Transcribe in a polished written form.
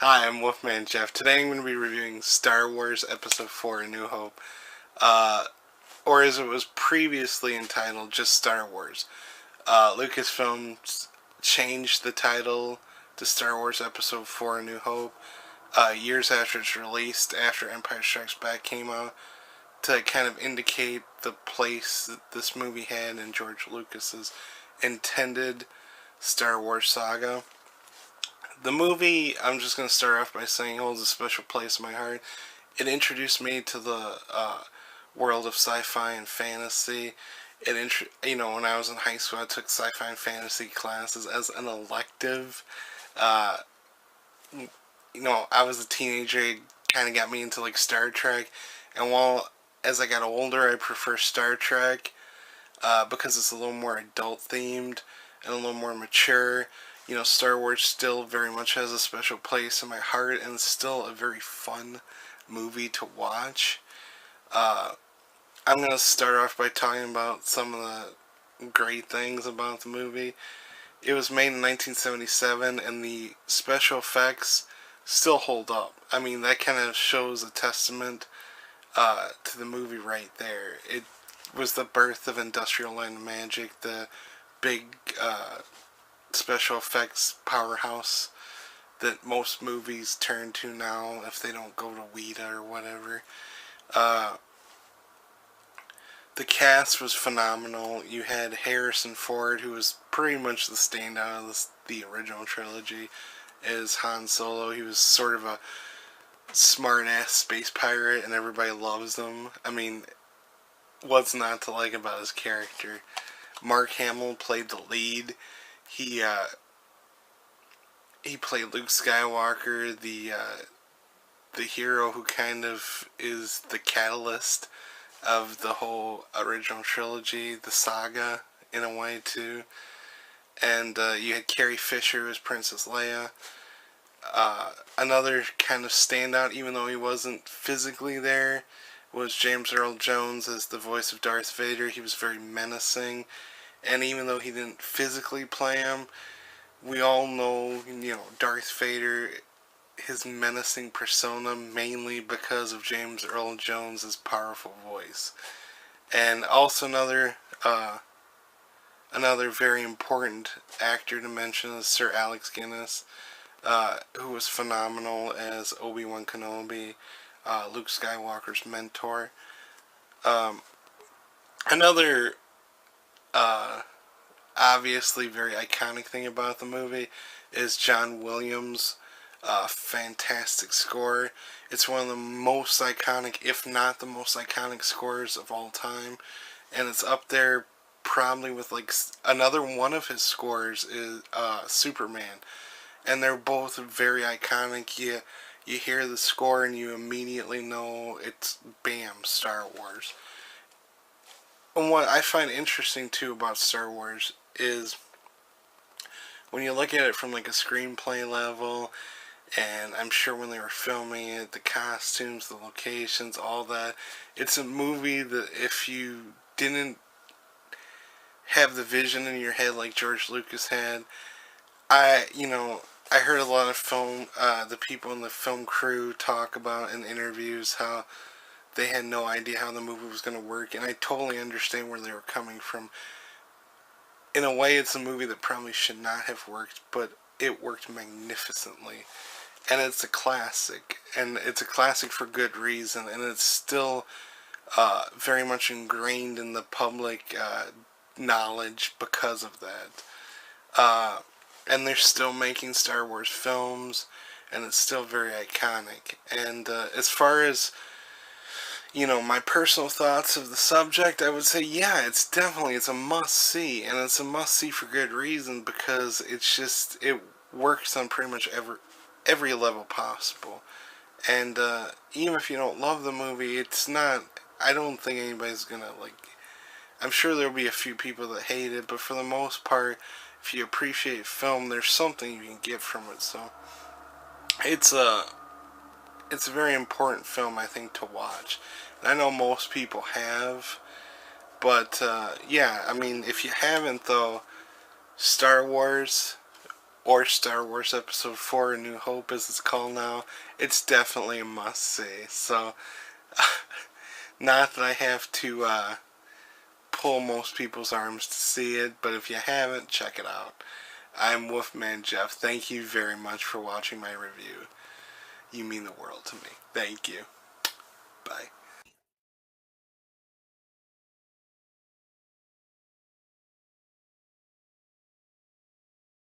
Hi, I'm Wolfman Jeff. Today I'm going to be reviewing Star Wars Episode 4 A New Hope, uh, or as it was previously entitled, just Star Wars. Lucasfilm changed the title to Star Wars Episode 4 A New Hope years after its release, after Empire Strikes Back came out, to kind of indicate the place that this movie had in George Lucas's intended Star Wars saga. The movie, I'm just going to start off by saying, holds a special place in my heart. It introduced me to the world of sci-fi and fantasy. When I was in high school, I took sci-fi and fantasy classes as an elective. Uh, I was a teenager. It kind of got me into like Star Trek, and as I got older, I prefer Star Trek because it's a little more adult themed and a little more mature. Star Wars still very much has a special place in my heart, and it's still a very fun movie to watch. Uh, I'm going to start off by talking about some of the great things about the movie. It was made in 1977, and the special effects still hold up. I mean, that kind of shows a testament to the movie right there. It was the birth of Industrial Light and Magic, the big special effects powerhouse that most movies turn to now if they don't go to Weta or whatever. Uh, the cast was phenomenal. You had Harrison Ford, who was pretty much the standout of the original trilogy, as Han Solo. He was sort of a smart-ass space pirate, and everybody loves him. I mean, what's not to like about his character? Mark Hamill played the lead. He played Luke Skywalker, the hero who kind of is the catalyst of the whole original trilogy, the saga, in a way, too. And you had Carrie Fisher as Princess Leia. Another kind of standout, even though he wasn't physically there, was James Earl Jones as the voice of Darth Vader. He was very menacing, and even though he didn't physically play him, we all know, Darth Vader, his menacing persona, mainly because of James Earl Jones' powerful voice. And also another very important actor to mention is Sir Alex Guinness, who was phenomenal as Obi-Wan Kenobi, Luke Skywalker's mentor. Um, another obviously very iconic thing about the movie is John Williams' fantastic score. It's one of the most iconic, if not the most iconic scores of all time, and it's up there probably with like another one of his scores is Superman, and they're both very iconic. You hear the score and you immediately know it's bam, Star Wars. And what I find interesting too about Star Wars is when you look at it from like a screenplay level, and I'm sure when they were filming it, the costumes, the locations, all that, it's a movie that if you didn't have the vision in your head like George Lucas had, I heard a lot of the people in the film crew talk about in interviews how they had no idea how the movie was going to work, and I totally understand where they were coming from. In a way, it's a movie that probably should not have worked, but it worked magnificently. And it's a classic, and it's a classic for good reason, and it's still very much ingrained in the public knowledge because of that. And they're still making Star Wars films, and it's still very iconic. And as far as my personal thoughts of the subject, I would say, yeah, it's a must see, and it's a must see for good reason because it works on pretty much every level possible. And even if you don't love the movie, I don't think anybody's gonna like. I'm sure there'll be a few people that hate it, but for the most part, if you appreciate film, there's something you can get from it. So it's a it's a very important film, I think, to watch. And I know most people have, but yeah, I mean, if you haven't though, Star Wars, or Star Wars Episode 4 A New Hope as it's called now, it's definitely a must-see. So, not that I have to pull most people's arms to see it, but if you haven't, check it out. I'm Wolfman Jeff. Thank you very much for watching my review. You mean the world to me. Thank you.